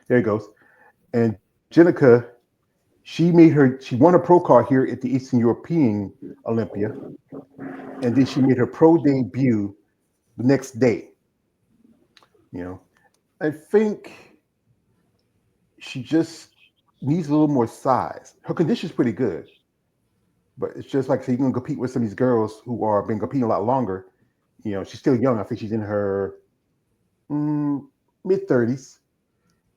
There it goes. And Jenica, she won a pro card here at the Eastern European Olympia, and then she made her pro debut the next day. You know, I think she just needs a little more size. Her condition's pretty good, but it's just like so you can compete with some of these girls who are been competing a lot longer. You know, she's still young. I think she's in her mid 30s,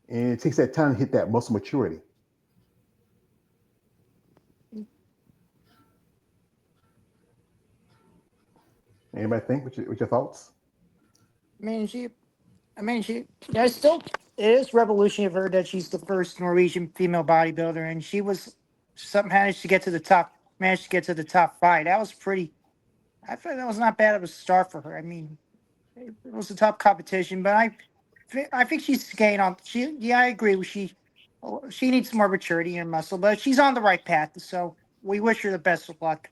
and it takes that time to hit that muscle maturity. Anybody think? What's your thoughts? I mean, yeah, still, it is revolutionary of her that she's the first Norwegian female bodybuilder, and she was, some managed to get to the top five. That was pretty, I thought that was not bad of a start for her. I mean, it was a tough competition, but I think she's gained on, yeah, I agree with she needs more maturity in her muscle, but she's on the right path, so we wish her the best of luck.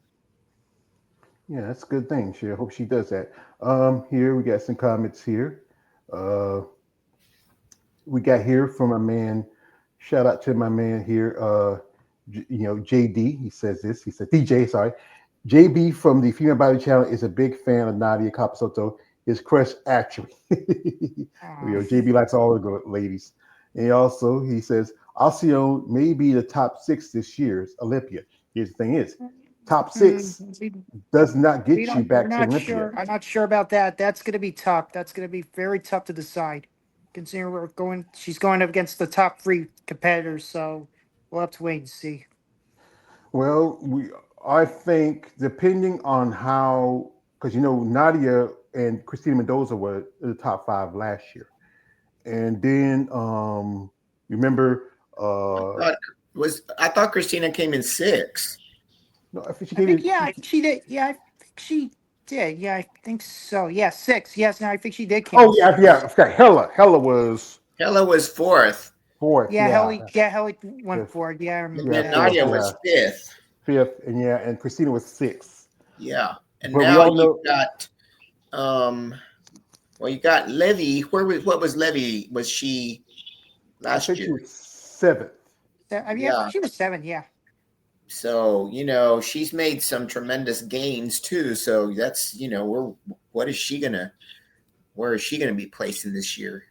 Yeah, that's a good thing. She I hope she does that. Here we got some comments here. Uh, we got here from a man. Shout out to my man here. JD. He says this. He said DJ. Sorry, JB from the Female Body Channel is a big fan of Nadia Capasoto. His crush actually. Aw. JB likes all the ladies. And he says Alcyon may be the top six this year's Olympia. Here's the thing: is top six Mm, does not we get you don't. We're back to not Olympia. sure. I'm not sure about that. That's going to be tough. That's going to be very tough to decide. Considering we're going, she's going up against the top three competitors, so we'll have to wait and see. Well, I think depending on how, because Nadia and Christina Mendoza were in the top five last year, and then remember, I thought I thought Christina came in six. no, I think she I came think in. yeah, I think she did. Yeah, I think she did. Yeah, I think so. Yeah, six. Yes, no, I think she did came in Oh yeah, six. I forgot. Hella was Hella was fourth, fourth. Yeah, Yeah, Helly went fifth. for it. Yeah, I and remember Yeah, then that. fourth. Nadia Yeah, was fifth. fifth, and Christina was sixth. Yeah, and But we now all you've know. got um. Well, you got Levy. What was Levy? Was she I last think she year? was seventh. I mean, I think Yeah. she was seven. Yeah. So she's made some tremendous gains too. So that's what is she gonna? Where is she gonna be placing this year?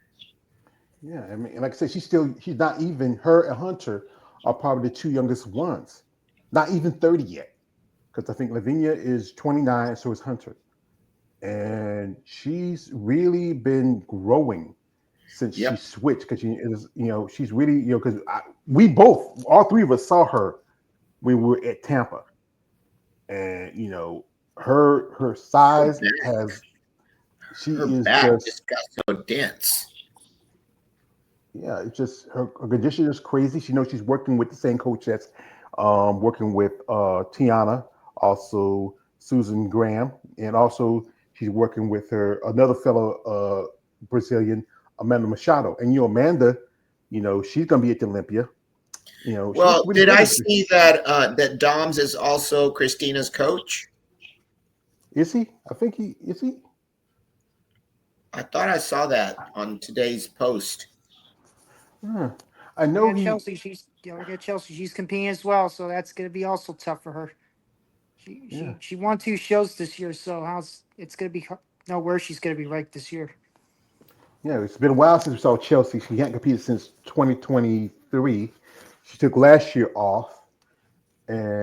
Yeah, I mean, and like I said, she's not even her and Hunter are probably the two youngest ones. Not even 30 yet. Because I think Lavinia is 29, so is Hunter. And she's really been growing since she Yep. switched. Because she's really, because we both, all three of us saw her when we were at Tampa. And her Her size back, has she her is back just just got so dense. yeah, it's just her condition is crazy. She knows she's working with the same coach that's working with Tiana, also Susan Graham, and also she's working with her another fellow Brazilian, Amanda Machado. And Amanda, she's gonna be at the Olympia. She looks Well, really did good I at this. see that Doms is also Christina's coach? Is he? I think he is he. I thought I saw that on today's post. Hmm. I know Yeah, he. Chelsea. Chelsea. She's competing as well, so that's going to be also tough for her. Yeah, She won two shows this year, so how's it's going to be know where she's going to be ranked this year. yeah. It's been a while since we saw Chelsea. She hadn't competed since 2023. She took last year off,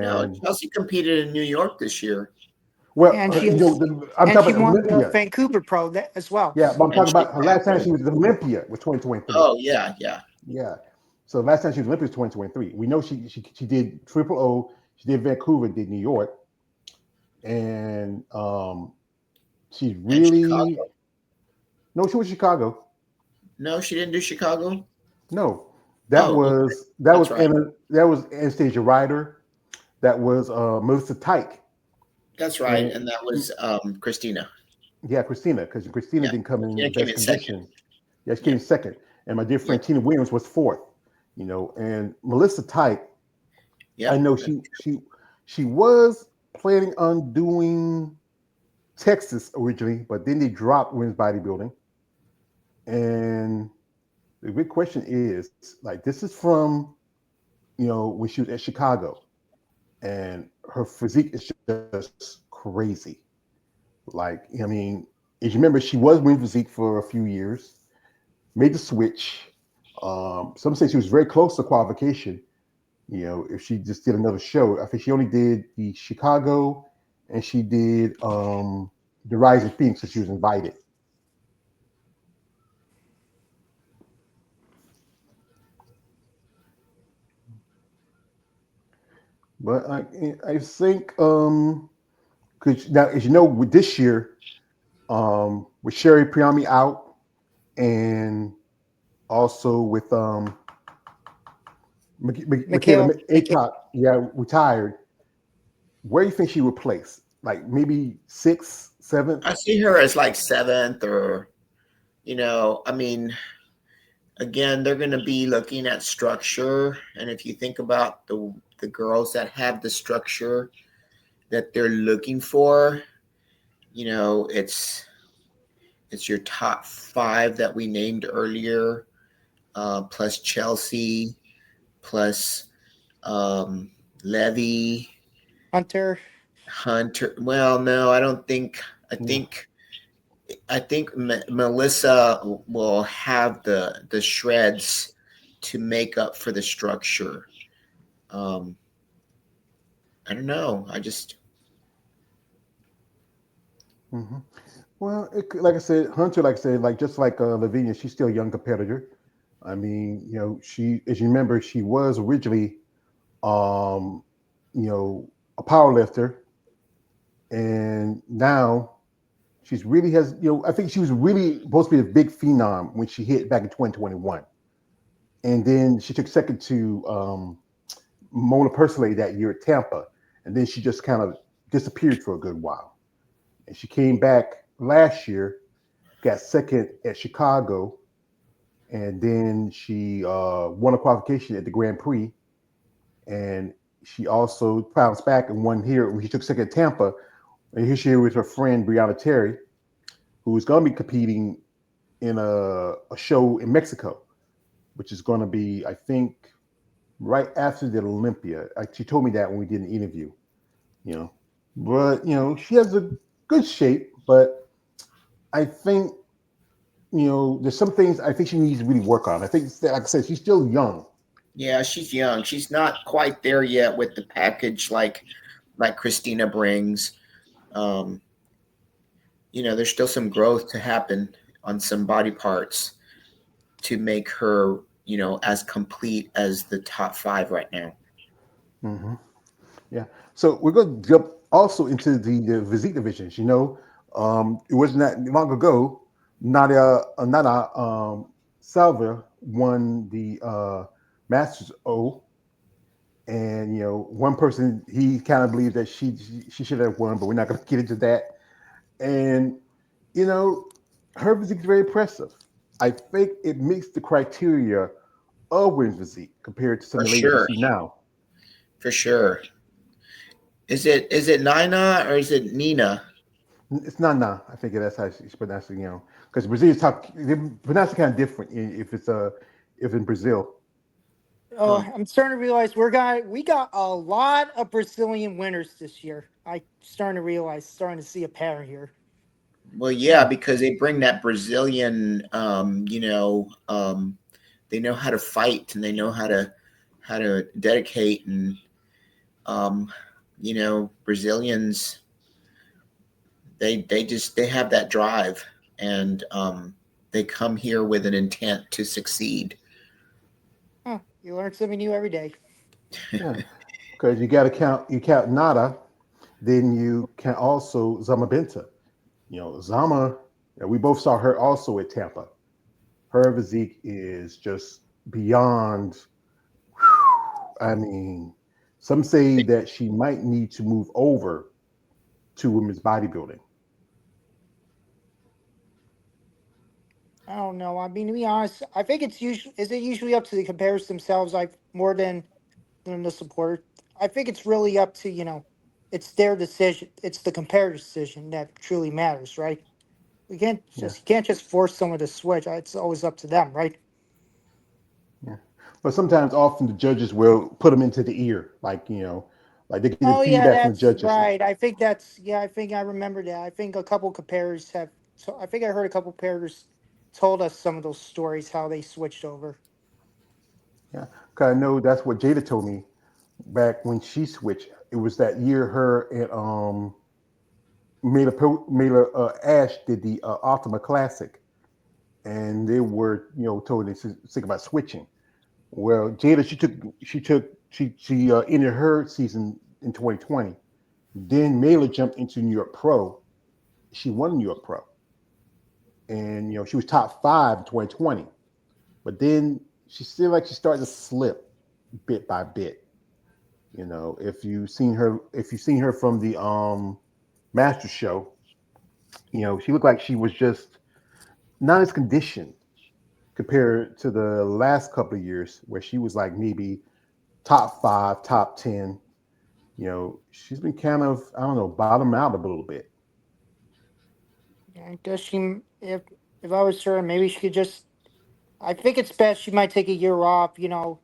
No, and Chelsea competed in New York this year, well, And she was, I'm and talking she about won the Olympia. Vancouver Pro as well. Yeah, but I'm and talking she about her last time Vancouver. she was at Olympia was 2023. Oh yeah, yeah. Yeah. So last time she was Olympia was 2023. We know she did Triple O, she did Vancouver, did New York, and she's And really Chicago. no, she was Chicago. No, she didn't do Chicago. No, Oh, okay. That's right. That was Anastasia Ryder. That was Melissa Tyke, That's right. and And that was Christina. yeah, Christina, because Christina Yeah, didn't come in the Christina came best in second. condition. Yeah, she came Yeah, in second, and my dear yeah, friend Tina Williams was fourth. And Melissa Tyke, I yep. know she was planning on doing Texas originally, but then they dropped women's bodybuilding, and The big question is like this is from when she was at Chicago, and her physique is just crazy. Like I mean, as you remember, she was wearing physique for a few years, made the switch. Some say she was very close to qualification. If she just did another show, I think she only did the Chicago, and she did the Rising Phoenix, so she was invited. But I think because now as you know with this year with Sherry Priami out and also with Michaela Mikhail, Acock, yeah, retired. Where do you think she would place? Like maybe sixth, seventh? I see her as like seventh, or I mean, again, they're going to be looking at structure, and if you think about the girls that have the structure that they're looking for, it's your top five that we named earlier, plus Chelsea, plus um, Levy, Hunter. Hunter. Well, no, I don't think. I Yeah. think I think Melissa will have the shreds to make up for the structure. Um, I don't know. I just Hmm. Well, like I said, Hunter, like I said, like just like Lavinia, she's still a young competitor. I mean, she, as you remember, she was originally, um, a power lifter, and now she's really has, I think she was really supposed to be a big phenom when she hit back in 2021, and then she took second to Mona Persley that year at Tampa, and then she just kind of disappeared for a good while, and she came back last year, got second at Chicago, and then she won a qualification at the Grand Prix, and she also bounced back and won here when she took second at Tampa. And here she is with her friend Brianna Terry, who's going to be competing in a show in Mexico, which is going to be, I think, right after the Olympia. She told me that when we did an interview. You know, but she has a good shape, but I think there's some things I think she needs to really work on. I think, like I said, she's still young. yeah, she's young. She's not quite there yet with the package like Christina brings. Um, there's still some growth to happen on some body parts to make her as complete as the top five right now. Hmm. Yeah. So we're going to jump also into the physique divisions. It wasn't that long ago. Nana Salva won the Masters O, and one person he kind of believes that she should have won, but we're not going to get into that. And you know, her physique is very impressive. I think it meets the criteria of women's physique compared to some For of the ladies you sure, see now. for sure. Is it Nina or is it Nina? It's not now. I think that's how she's pronouncing. Because Brazilians talk, they pronounce it kind of different if it's if in Brazil. Oh, Huh. I'm starting to realize we got a lot of Brazilian winners this year. I starting to realize, starting to see a pattern here. Well, yeah, Yeah, because they bring that Brazilian, they know how to fight and they know how to dedicate, and um, Brazilians, they have that drive, and they come here with an intent to succeed. Huh, you learn something new every day. yeah. Because you got to count Nada, then you can also Zama Benta. Zama, we both saw her also at Tampa. Her physique is just beyond. I mean, some say that she might need to move over to women's bodybuilding. I don't know. I mean, to be honest, I think it's usually is it usually up to the competitors themselves, like more than the supporter. I think it's really up to it's their decision. It's the competitor's decision that truly matters, right? We can't Yeah, just you can't just force someone to switch. It's always up to them, right? Yeah. But sometimes, often the judges will put them into the ear, like like they get Oh yeah, feedback from the that's judges. right. I think that's yeah. I think I remember that. I think a couple compares have. So I think I heard a couple compares told us some of those stories how they switched over. Yeah, because I know that's what Jada told me back when she switched. It was that year her and Mela Ash did the Ultimate Classic, and they were told they think about switching. Well, Jada she ended her season in 2020. Then Mela jumped into New York Pro. She won New York Pro, and she was top five in 2020. But then she still like she started to slip bit by bit. If you've seen her from the Master Show, she looked like she was just not as conditioned compared to the last couple of years where she was like maybe top five, top 10. She's been kind of, I don't know, bottom out a little bit. Yeah, does she? If I was her, maybe she could just. I think it's best she might take a year off.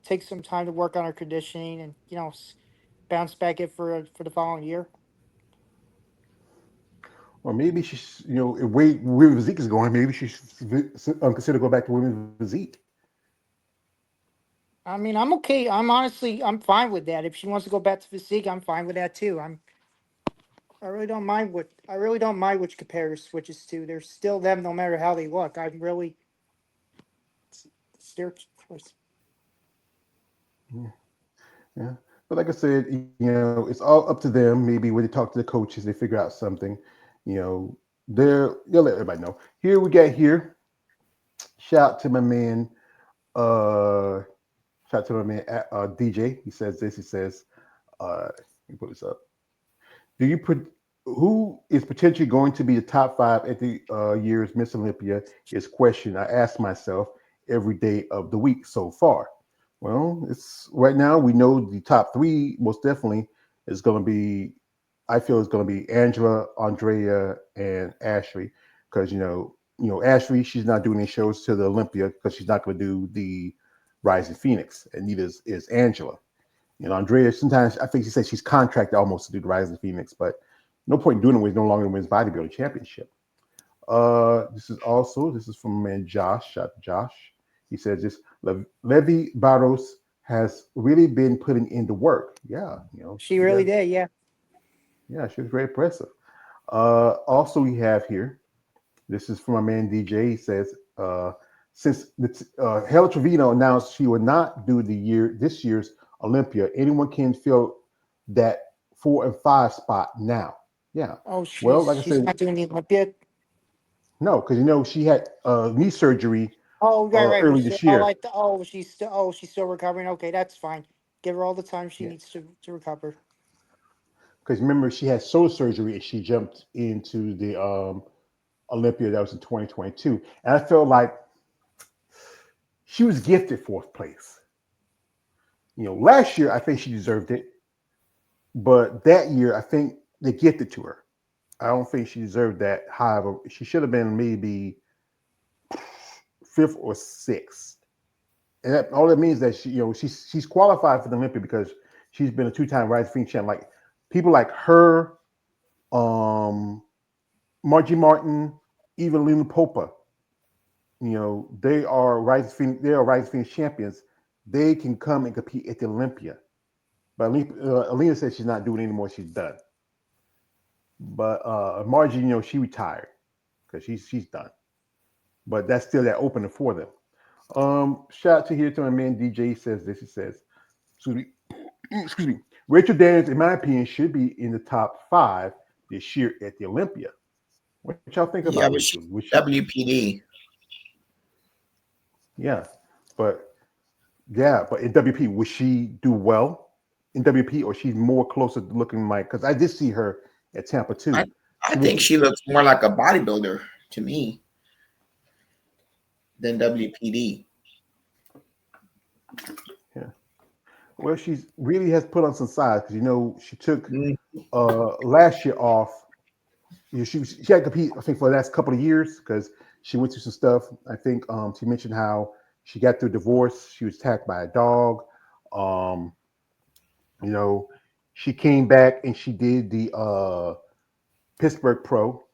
Take some time to work on her conditioning and bounce back it for the following year. Or maybe she's, if way women's physique is going, maybe she should consider go back to women's physique. I mean, I'm okay. I'm fine with that. If she wants to go back to physique, I'm fine with that too. I really don't mind which compares switches to. They're still them no matter how they look. It's their choice. Yeah. Yeah. But like I said, it's all up to them. Maybe when they talk to the coaches, they figure out something. You know, they'll let everybody know. Here we got here. Shout out to my man. Uh, shout out to my man DJ. He says this. He says, let me put this up. Do you put who is potentially going to be the top five at the year's Miss Olympia? Is question I ask myself every day of the week so far. Well, it's right now we know the top three most definitely is going to be. I feel it's going to be Angela, Andrea, and Ashley because Ashley she's not doing any shows to the Olympia because she's not going to do the Rising Phoenix, and neither is Angela. Andrea, sometimes I think she said she's contracted almost to do the Rising Phoenix, but no point in doing it when he's no longer wins bodybuilding championship. This is from my man Josh. Shout out to Josh. He says this Levy Barros has really been putting in the work. Yeah, She she really got did, yeah. yeah, she was very impressive. Also we have here, this is from my man DJ. He says, since Hela Trevino announced she would not do this year's Olympia, anyone can fill that 4 and 5 spot now. Yeah. Oh, Well, like I she's said, not doing the Olympia. no, because she had knee surgery Oh, right. early this year. She's still recovering. Okay, that's fine. Give her all the time she Yeah. needs to recover. Because remember, she had shoulder surgery and she jumped into the Olympia that was in 2022. And I felt like she was gifted fourth place. Last year I think she deserved it, but that year I think they gifted to her. I don't think she deserved that high of a. She should have been maybe fifth or sixth, and all that means that she's qualified for the Olympia because she's been a two-time Rising Phoenix champ. Like people like her, um, Margie Martin, even Lena Popa. They are Rising Phoenix. They are Rising Phoenix champions. They can come and compete at the Olympia. But Alina said she's not doing it anymore. She's done. But Margie, she retired because she's done. But that's still that opening for them. Shout out to here to my man DJ. He says this. He says, excuse me, excuse me. Rachel Daniels, in my opinion, should be in the top five this year at the Olympia. What y'all think about Yeah, Rachel? but Was she she? WPD. Yeah, but but in WP, would she do well in WP, or she's more closer to looking like? Because I did see her at Tampa I too. I She went think to she looks more like a bodybuilder to me than WPD. yeah. Well, she's really has put on some size because she took Mm, last year off. She had to compete, I think, for the last couple of years because she went through some stuff. I think she mentioned how She got through divorce. She was attacked by a dog. Um, you know, she came back and she did the Pittsburgh Pro,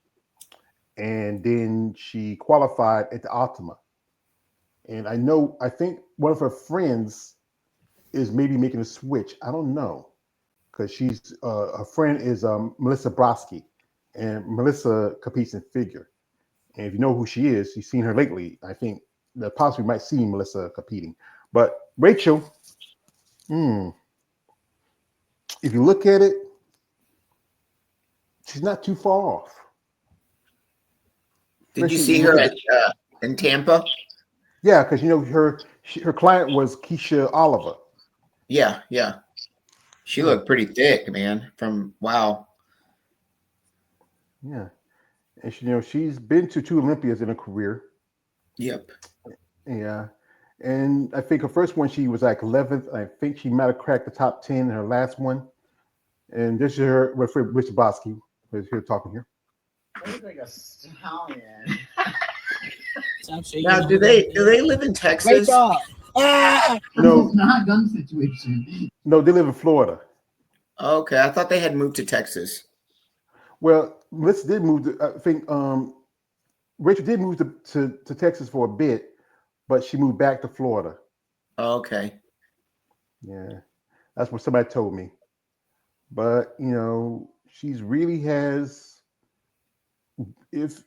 and then she qualified at the Ultima. And I think one of her friends is maybe making a switch. I don't know because she's her friend is Melissa Brodsky, and Melissa competes in figure. And if you know who she is, you've seen her lately. I think that possibly might see Melissa competing. But Rachel, hmm, if you look at it, she's not too far off. Did you Especially see you look her at at in Tampa? yeah, because her client was Keisha Oliver. Yeah, yeah. She Yeah, looked pretty thick, man. From wow. yeah, and she's been to two Olympias in her career. Yep. Yeah, and I think her first one she was like 11th. I think she might have cracked the top 10 in her last one. And this is her with Richard Bosky, who's here talking here. Looks like a stallion. Now, do they live in Texas? Wake up! Ah! No. It's not a gun situation. No, they live in Florida. Okay, I thought they had moved to Texas. Well, Melissa did move to, I think Rachel did move to Texas for a bit, but she moved back to Florida. Okay. Yeah, that's what somebody told me. But she's really has. If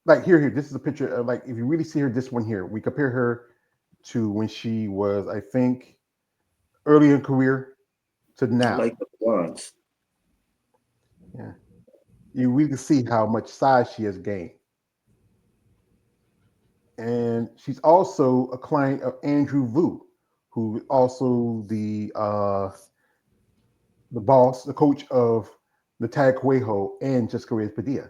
like here, this is a picture of like if you really see her, this one here, we compare her to when she was, I think, early in career to now. Like the blondes. Yeah, you really see how much size she has gained. And she's also a client of Andrew Vu, who also the boss, the coach of Natalia Cuejo and Jessica Reyes Padilla.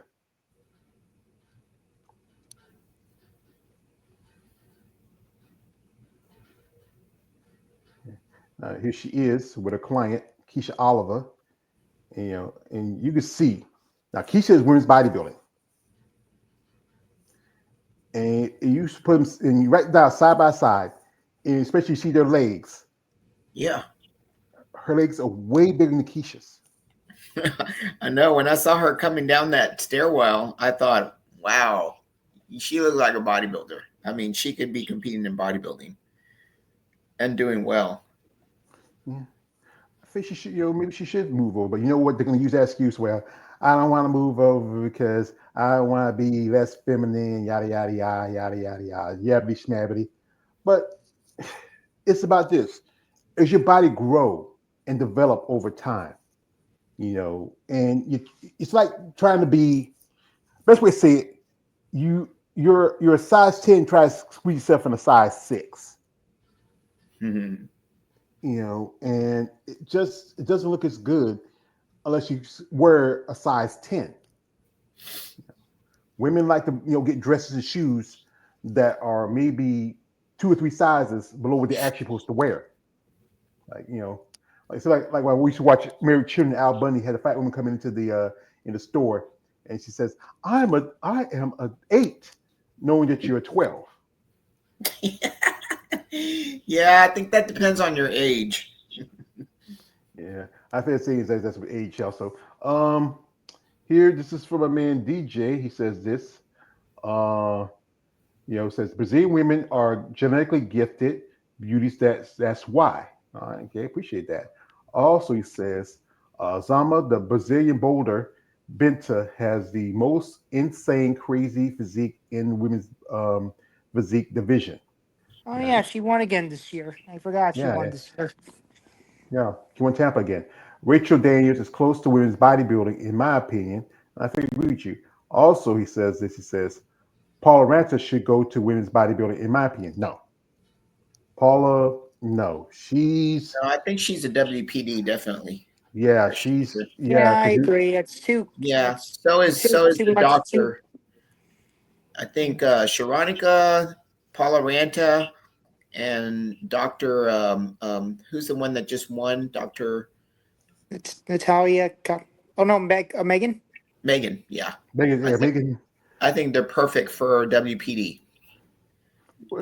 Here she is with her client, Keisha Oliver. And you can see now Keisha is women's bodybuilding. And you put them and you write down side by side, and especially you see their legs. Yeah. Her legs are way bigger than Keisha's. I know. When I saw her coming down that stairwell, I thought, wow, she looks like a bodybuilder. I mean, she could be competing in bodybuilding and doing well. Yeah. I think she should, maybe she should move over. But you know what? They're going to use that excuse. Well, I don't want to move over because I want to be less feminine, yada, yada, yada, yada, yada, yada, yabbity schmabbity. But it's about this. As your body grow and develop over time, and it's like trying to be, best way to say it, you're a size 10, try to squeeze yourself in a size 6. Mm-hmm. And it doesn't look as good unless you wear a size 10. Women like to get dresses and shoes that are maybe 2 or 3 sizes below what they're actually supposed to wear. Like when we used to watch Married Children, Al Bundy had a fat woman coming into the in the store, and she says, I am a 8, knowing that you're a 12. Yeah, I think that depends on your age. Yeah, I think that's with age also. Here, this is from a man DJ. He says this. Says Brazilian women are genetically gifted beauties. That's why. All right, okay, appreciate that. Also, he says Zama, the Brazilian boulder, Benta has the most insane, crazy physique in women's physique division. Oh yeah, she won again this year. I forgot she Yeah, won this year. yeah. She won Tampa again. Rachel Daniels is close to women's bodybuilding, in my opinion. I think I agree with you. Also, he says this. He says Paula Ranta should go to women's bodybuilding, in my opinion. No, Paula, no. She's No, I think she's a WPD, definitely. yeah, Yeah, I 'cause agree. It's too. Yeah. It's So is too the much. doctor. I think Sharonica, Paula Ranta, and Doctor who's the one that just won? Dr. It's Natalia. Oh no, Megan. Megan. Yeah. Megan. Yeah, Megan. I think they're perfect for WPD.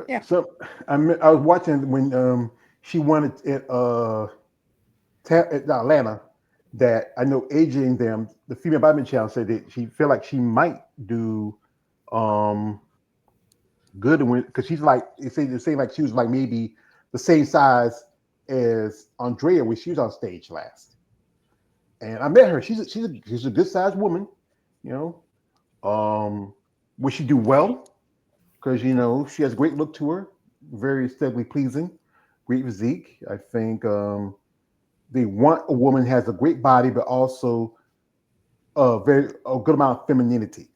Yeah. So I was watching when she won it at Atlanta. That I know AJ and them, the female badminton challenge, said that she felt like she might do um good and win because she's like they say like she was like maybe the same size as Andrea when she was on stage last. And I met her. She's a good sized woman, you know. Would she do well? Because she has a great look to her, very aesthetically pleasing, great physique. I think they want a woman who has a great body, but also a good amount of femininity.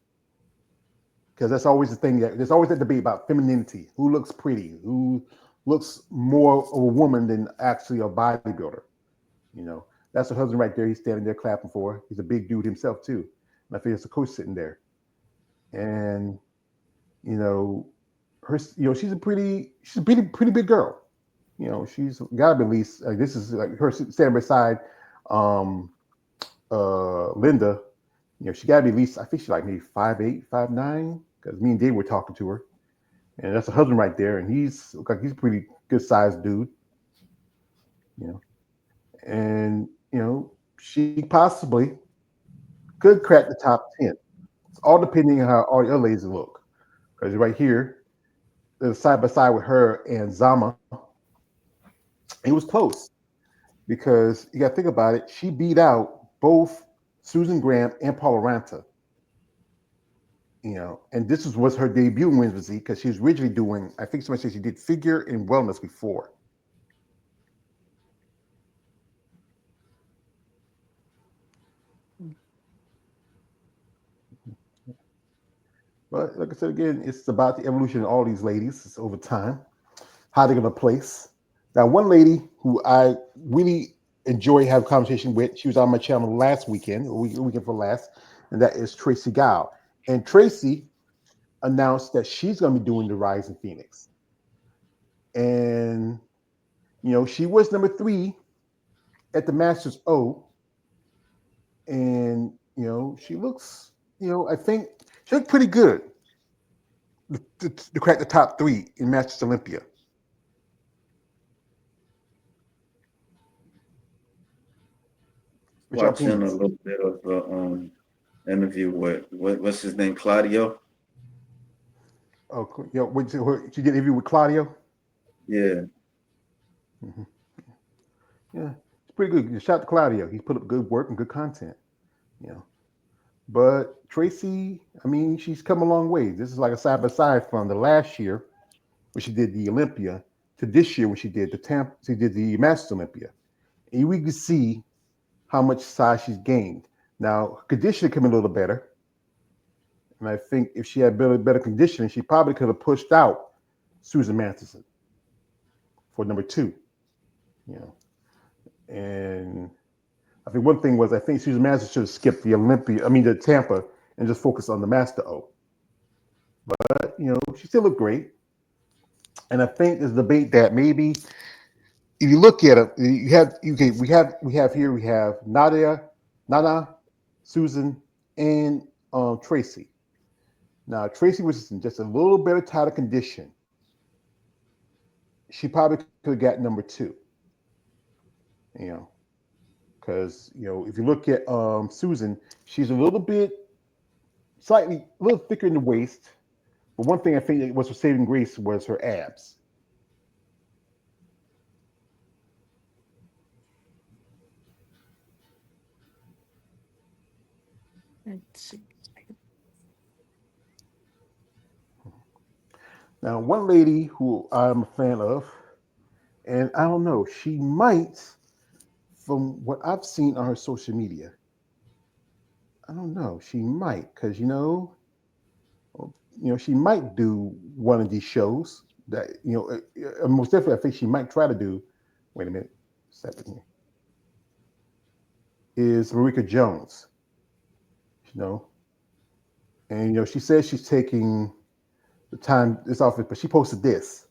Because that's always the thing that there's always that debate about femininity. Who looks pretty? Who looks more of a woman than actually a bodybuilder? You know, that's her husband right there. He's standing there clapping for her. He's a big dude himself too. And I think it's a coach sitting there. And you know, she's a pretty big girl. She's got to be at least this is like her standing beside um, Linda. She got to be at least I think she's like maybe 5'8", 5'9", because me and Dave were talking to her, and that's a husband right there, and he's a pretty good sized dude. You know, and she possibly could crack the top 10. It's all depending on how all the other ladies look. Because right here, side by side with her and Zama, it was close because you got to think about it. She beat out both Susan Graham and Paula Ranta. And this was her debut in women's physique because she was originally doing. I think somebody said she did figure and wellness before. But like I said again, it's about the evolution of all these ladies. It's over time, how they're gonna place. Now, one lady who I really enjoy having a conversation with, she was on my channel last weekend, weekend for last, and that is Tracy Gow. And Tracy announced that she's gonna be doing the Rise in Phoenix. And she was number 3 at the Masters O, and she looks, I think she looked pretty good to crack the top 3 in Masters Olympia. What's your Watching a opinions? little bit of interview with what's his name, Claudio. Oh, cool. Did you get an interview with Claudio? Yeah, Hmm. Yeah, it's pretty good. Shout out to Claudio. He's put up good work and good content. You know, but Tracy, I mean, she's come a long way. This is like a side by side from the last year when she did the Olympia to this year when she did she did the Masters Olympia, and we can see how much size she's gained. Now, conditioning coming a little better, and I think if she had better conditioning, she probably could have pushed out Susan Matheson for number 2. You know, and I think one thing was I think Susan Matheson should have skipped the Olympia, I mean the Tampa, and just focused on the Master O. But she still looked great, and I think there's a debate that maybe if you look at it, we have Nadia, Nana, Susan, and Tracy. Now Tracy was in just a little better tighter condition. She probably could have got number 2. You know, because if you look at Susan, she's a little bit slightly a little thicker in the waist. But one thing I think that was her saving grace was her abs. Let's see. Now, one lady who I'm a fan of, and I don't know, she might, from what I've seen on her social media, I don't know, she might, because she might do one of these shows that most definitely I think she might try to do. Wait a minute, second here is Marika Jones. You know, and she says she's taking the time this office, but she posted this.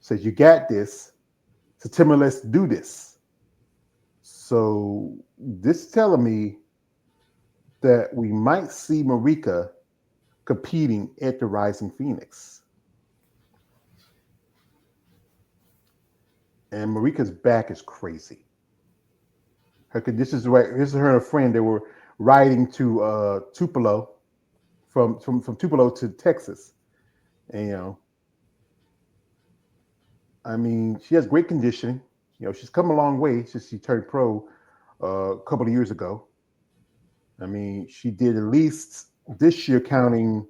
Says you got this. September, let's do this. So this is telling me that we might see Marika competing at the Rising Phoenix. and Marika's back is crazy. This is right. This is her and a friend. They were riding to Tupelo from Tupelo to Texas, and I mean, she has great conditioning. She's come a long way since she turned pro a couple of years ago. I mean, she did at least this year, counting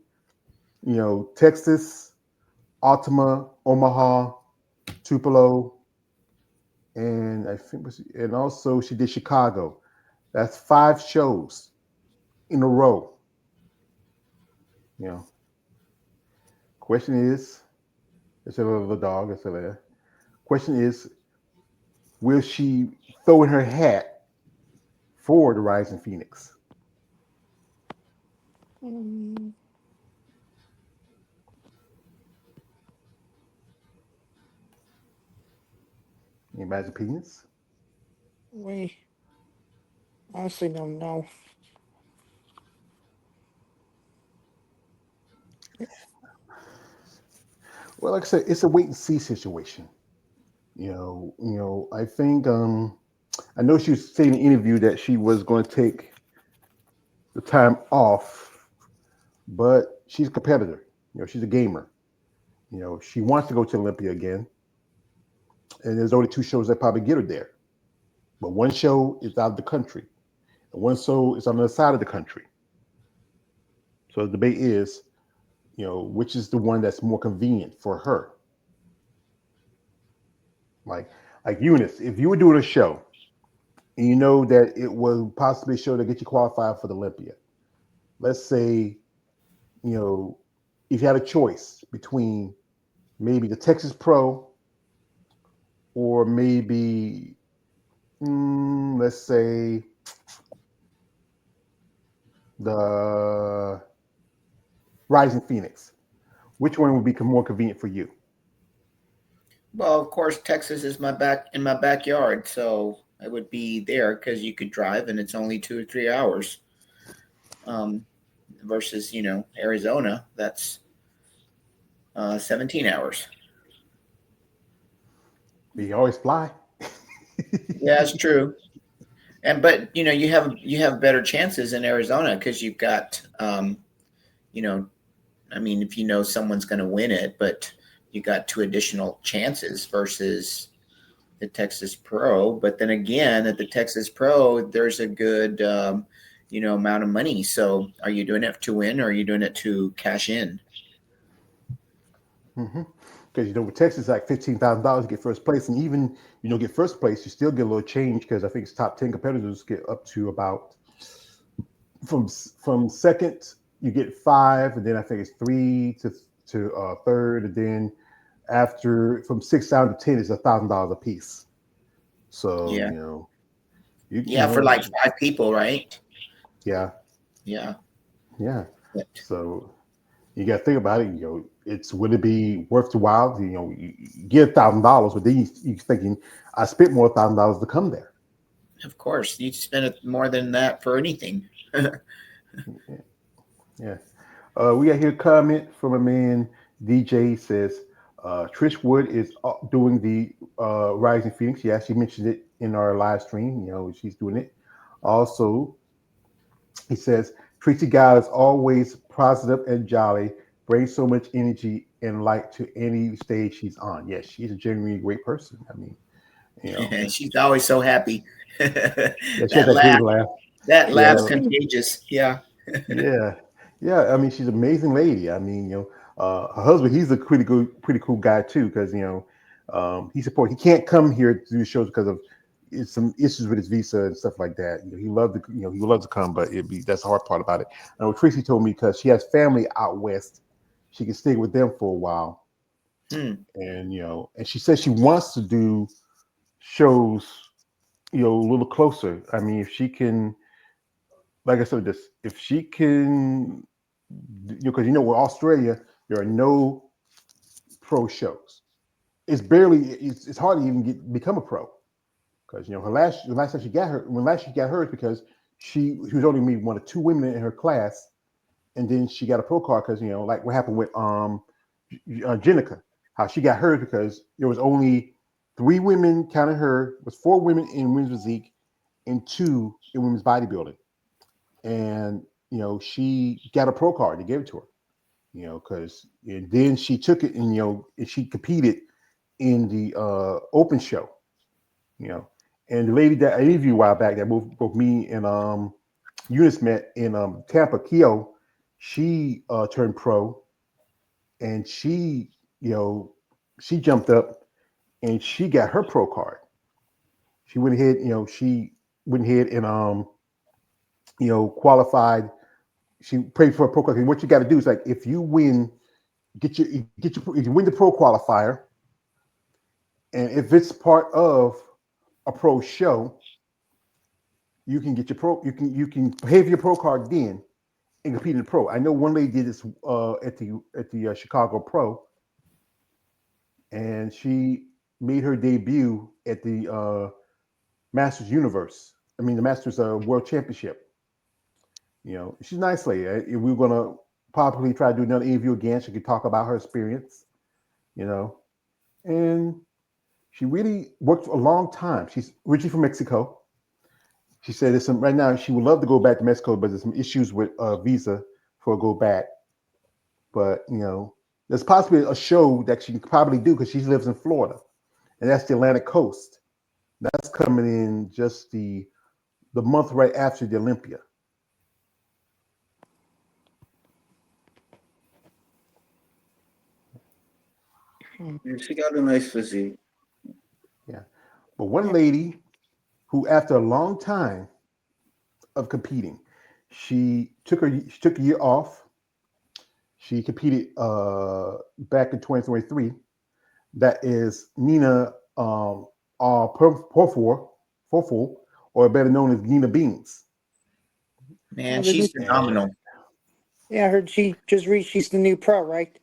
Texas, Altima, Omaha, Tupelo, and I think and also she did Chicago. That's 5 shows in a row. You know, question is, it's a little dog. It's a question is, will she throw in her hat for the Rising Phoenix? Mm, Anybody's opinions? we honestly don't know. Well, like I said, it's a wait and see situation. I think I know she was saying in an interview that she was going to take the time off, but she's a competitor. She's a gamer. She wants to go to Olympia again, and there's only 2 shows that probably get her there. But one show is out of the country, and one show is on the other side of the country. So the debate is, which is the one that's more convenient for her. Like, like Eunice, if you were doing a show and you know that it was possibly a show to get you qualified for the Olympia, let's say, you know, if you had a choice between maybe the Texas Pro or maybe, let's say, the Rising Phoenix, which one would be more convenient for you? Well, of course, Texas is my backyard, so I would be there because you could drive and it's only 2 or 3 hours. Um, Versus Arizona, that's 17 hours. You always fly. Yeah, that's true. But you have better chances in Arizona because you've got you know I mean, if someone's going to win it, but you got 2 additional chances versus the Texas Pro. But then again, at the Texas Pro, there's a good amount of money. So are you doing it to win or are you doing it to cash in? Because with Texas, like $15,000 to get first place, and even get first place, you still get a little change because I think it's top 10 competitors get up to about from second you get 5, and then I think it's 3 to third, and then after from 6 down to 10 is $1,000 a piece. So Yeah. you Yeah, for like 5 people, right? yeah, Yeah. yeah. But So you got to think about it. It's would it be worth the while? You get $1,000, but then you thinking I spent more $1,000 to come there. of course, you'd spend it more than that for anything. Yeah. We got here a comment from a man. DJ says Trish Wood is doing the Rising Phoenix. Yeah, she mentioned it in our live stream. She's doing it. Also, he says Tracy Guy is always positive and jolly, brings so much energy and light to any stage she's on. Yes, she's a genuinely great person. I mean, She's always so happy. yeah, she has That that laugh, great laugh. that Yeah, laugh's contagious. Yeah. yeah, yeah. I mean, she's an amazing lady. I mean, her husband, he's a pretty cool guy too, because he can't come here to do shows because of some issues with his visa and stuff like that. He loves to come, but that's the hard part about it. I know Tracy told me because she has family out west, she can stay with them for a while, Hmm. and she says she wants to do shows, a little closer. I mean, if she can, like I said, this if she can, because with Australia there are no pro shows. It's hard to even become a pro because the last time she got her when last she got hers because she was only maybe one of 2 women in her class, and then she got a pro card because like what happened with Jenica, how she got hers because there was only 3 women counted her. Was 4 women in women's physique and 2 in women's bodybuilding. And she got a pro card. They gave it to her. Because then she took it and and she competed in the open show. And the lady that I interviewed a while back that both me and Eunice met in Tampa, Keo, she turned pro, and you know, she jumped up and she got her pro card. She went ahead, she went ahead and qualified. She prayed for a pro card. And what you got to do is like if you win, if you win the pro qualifier, and if it's part of a pro show, you can get your pro. You can pay for your pro card then and compete in the pro. I know one lady did this at the Chicago Pro, and she made her debut at the Masters Universe. I mean, the Masters World Championship. She's a nice lady. We're gonna probably try to do another interview again. She could talk about her experience. And she really worked for a long time. She's originally from Mexico. She said there's some right now. She would love to go back to Mexico, but there's some issues with visa for go back. But there's possibly a show that she can probably do because she lives in Florida, and that's the Atlantic Coast. That's coming in just the month right after the Olympia. Yeah, she got a nice physique. Yeah, but one lady who, after a long time of competing, she took a year off. She competed back in 2023. That is Nina Porfor, or better known as Nina Beans. Man, she's And phenomenal. Yeah, I heard she just reached. She's the new pro, right?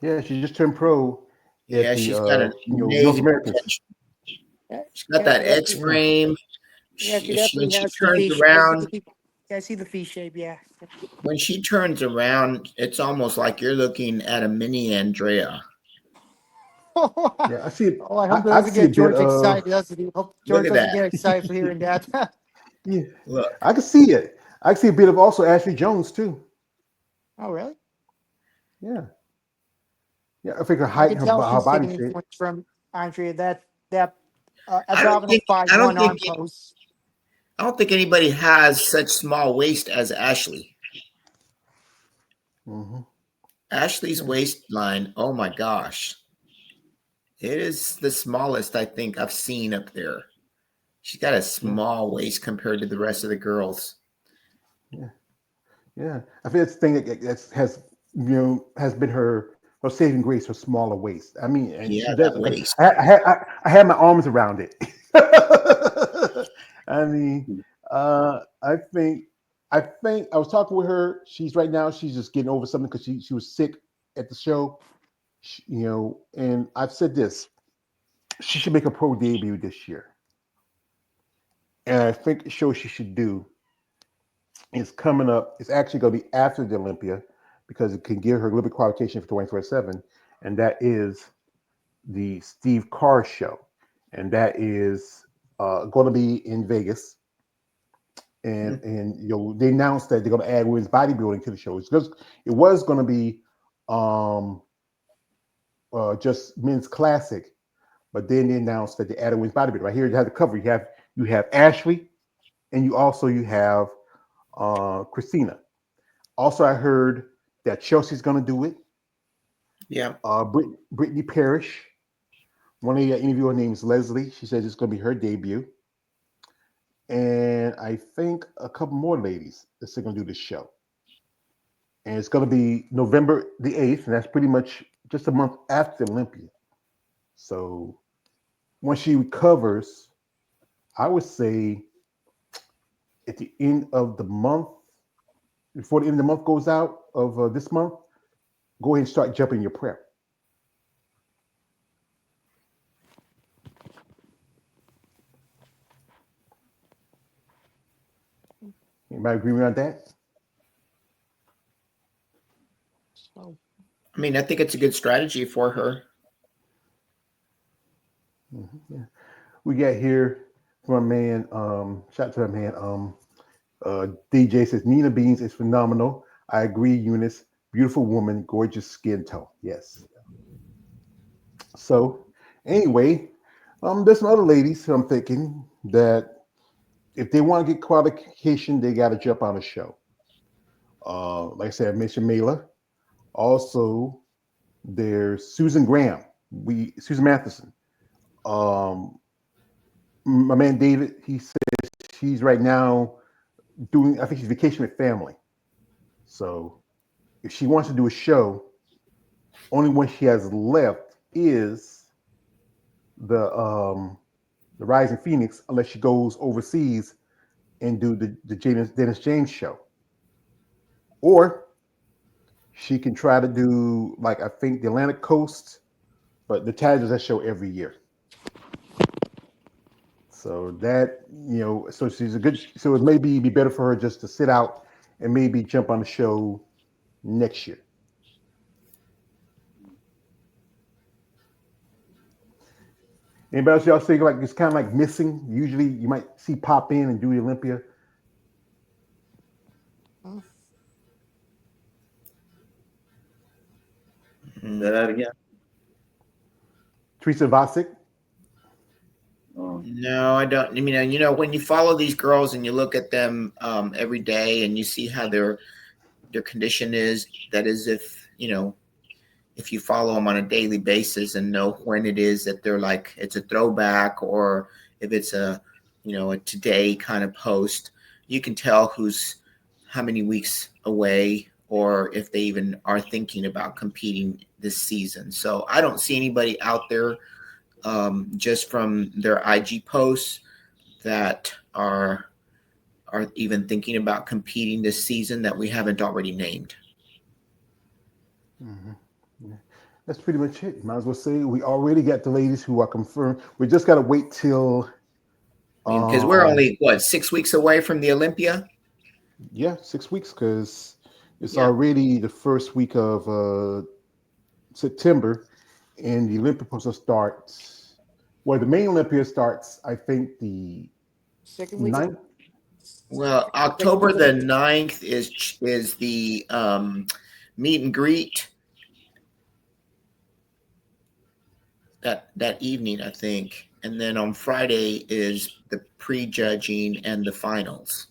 yeah, she just turned pro at Yeah, the she's got an North amazing Americans. potential. Yeah, She's got yeah, that she X definitely. Yeah, frame. Yeah, she When definitely she has the turns V shape. around, Yeah, I see the V shape. Yeah. it's almost like you're looking at a mini Andrea. Oh, yeah, I see it. I hope that I doesn't see a get bit George of excited. Doesn't he? Hope Look George at doesn't that. get excited for hearing that. yeah. Look. I can see it. I can see a bit of also Ashley Jones too. Oh, really? Yeah, yeah. I think her I height can and tell her she's body taking shape. influence from Andrea. That I don't abdominal think five I don't one think arm pose. I don't think anybody has such small waist as Ashley. Hmm. Ashley's Yeah, waistline, oh my gosh. It is the smallest I think I've seen up there. She's got a yeah, small waist compared to the rest of the girls. yeah, yeah. I think that's the thing that has been her saving grace, her smaller waist. I mean, and Yeah, she that does. waist. I had my arms around it. I mean, I think I was talking with her. She's right now. She's just getting over something because she was sick at the show. And I've said this. She should make a pro debut this year. And I think the show she should do is coming up. It's actually going to be after the Olympia because it can give her a little bit of qualification for 24/7, and that is the Steve Carr show, and that is going to be in Vegas. And they announced that they're going to add women's bodybuilding to the show. It was going to be um, just men's classic, but then they announced that they added women's bodybuilding. Right here, you have the cover. You have Ashley, and you have Christina. Also, I heard that Chelsea's going to do it. Yeah. Brittany Parrish, one of the interviewer, her name is Leslie. She says it's going to be her debut. And I think a couple more ladies that's going to do this show. And it's going to be November the 8th, and that's pretty much just a month after the Olympia. So once she recovers, I would say at the end of the month, before the end of the month goes out of this month, go ahead and start jumping your prep. Anybody agree on that? So, I mean, I think it's a good strategy for her. We got here from a man. Shout out to that man. DJ says Nina Beans is phenomenal. I agree, Eunice. Beautiful woman, gorgeous skin tone. Yes. So anyway, there's some other ladies who I'm thinking that if they want to get qualification, they got to jump on a show. Like I said, I mentioned Mela. Also, there's Susan Graham. Susan Matheson. Um, my man David. He says she's right now doing. I think she's vacation with family. So if she wants to do a show, only one she has left is the the Rising Phoenix, unless she goes overseas and do the Dennis James show, or she can try to do like I think the Atlantic Coast, but the Taz does that show every year. So that so she's a good. So it may be better for her just to sit out and maybe jump on the show next year. Anybody else y'all think like it's kind of like missing? Usually you might see pop in and do the Olympia. Say that again. Teresa Vasic. No, I don't. I mean, when you follow these girls and you look at them every day and you see how their condition is, that is, if you follow them on a daily basis and know when it is that they're like it's a throwback, or if it's a today kind of post, you can tell who's how many weeks away, or if they even are thinking about competing this season. So I don't see anybody out there just from their IG posts that are even thinking about competing this season that we haven't already named. Mm-hmm. Yeah. That's pretty much it. Might as well say we already got the ladies who are confirmed. We just got to wait till. Because we're only 6 weeks away from the Olympia. Yeah, 6 weeks because it's already the first week of September, and the Olympia supposed to start. Well, the main Olympia starts, I think, the Second week. 9th. Well, October the 9th is the meet and greet that evening, I think, and then on Friday is the prejudging and the finals.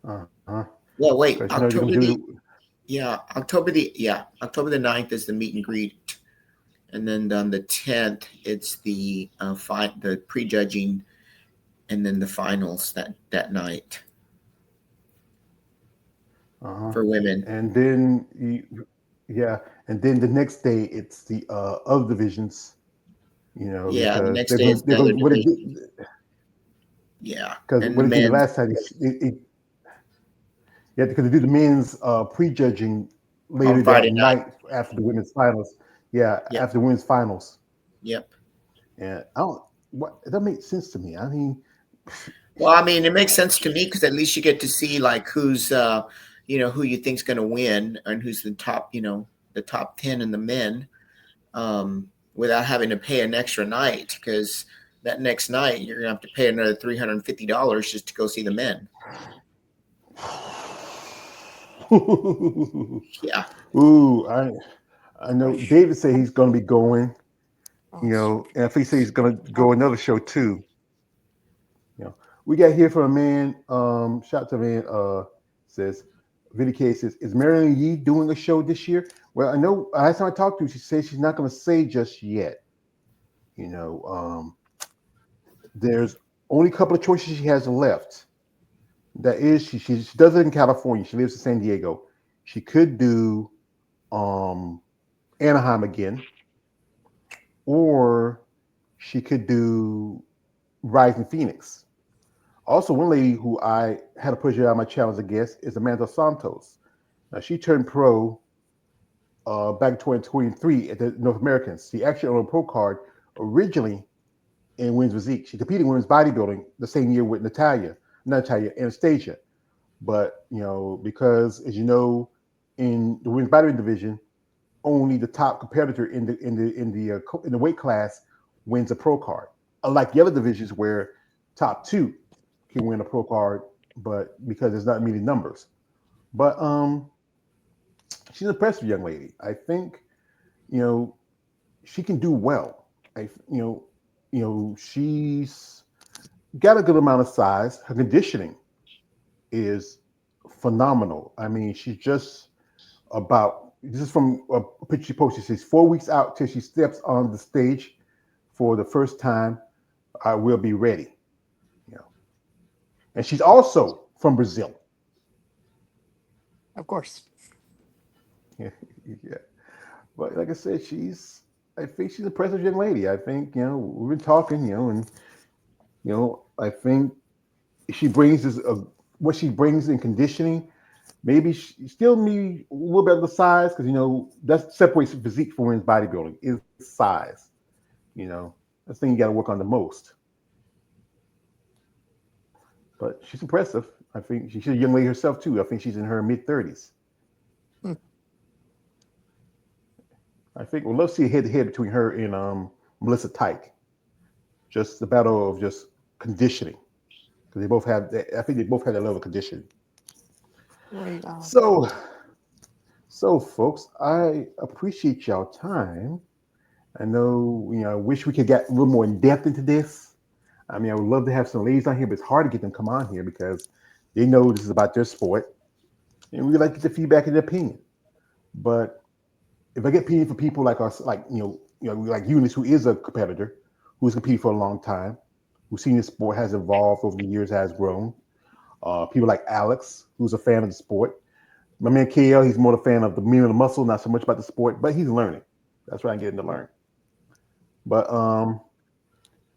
Uh-huh. Well, wait, October the 9th is the meet and greet, and then on the 10th it's the the prejudging, and then the finals that night for women. And then and then the next day it's the other divisions. The because next day is the other division. Because and what the they did the men. last time, because they do the men's prejudging later On that Friday night after the women's finals. Yeah, Yep. after the women's finals. Yep. And I don't. That makes sense to me. I mean, Well, I mean, it makes sense to me because at least you get to see like who's who you think's going to win and who's the top, the top 10 in the men, without having to pay an extra night, because that next night you're going to have to pay another $350 just to go see the men. Yeah. Ooh, I know. David said he's going to be going. And I think he said he's going to go another show too. We got here from a man. Shout out to a man. Says, Vinny K says, is Marilyn Yee doing a show this year? Well, I know. Last time I talked to her, she said she's not going to say just yet. There's only a couple of choices she has left. That is, she does it in California. She lives in San Diego. She could do Anaheim again, or she could do Rising Phoenix. Also, one lady who I had to push her out of my channel as a guest is Amanda Santos. Now, she turned pro back in 2023 at the North Americans. She actually on a pro card originally in women's physique. She competed in women's bodybuilding the same year with Anastasia. But because as you know, in the women's bodybuilding division, only the top competitor in the weight class wins a pro card. unlike the other divisions where top two can win a pro card, but because there's not many numbers. But she's an impressive young lady. I think you know she can do well. I she's got a good amount of size. Her conditioning is phenomenal. I mean, she's just about this is from a picture she posted. She says 4 weeks out till she steps on the stage for the first time. I will be ready. You know, and she's also from Brazil. Of course. Yeah, yeah. But like I said, I think she's a impressive young lady. I think we've been talking, and I think she brings this what she brings in conditioning. Maybe she still need a little bit of the size because that separates physique from women's bodybuilding is size. You know, that's the thing you got to work on the most. But she's impressive. I think she's a young lady herself too. I think she's in her mid 30s. Hmm. I think we'll love to see a head-to-head between her and Melissa Tyke. Just the battle of just conditioning because they both have. I think they both have that level of conditioning. Right on. So, folks, I appreciate y'all time. I know, I wish we could get a little more in depth into this. I mean, I would love to have some ladies on here, but it's hard to get them to come on here because they know this is about their sport, and we like to get the feedback and the opinion. But if I get opinion from people like us, like like Eunice, who is a competitor, who's competed for a long time, who's seen the sport has evolved over the years, has grown. People like Alex, who's a fan of the sport. My man KL, he's more a fan of the meaning of the muscle, not so much about the sport, but he's learning. That's why I'm getting to learn. But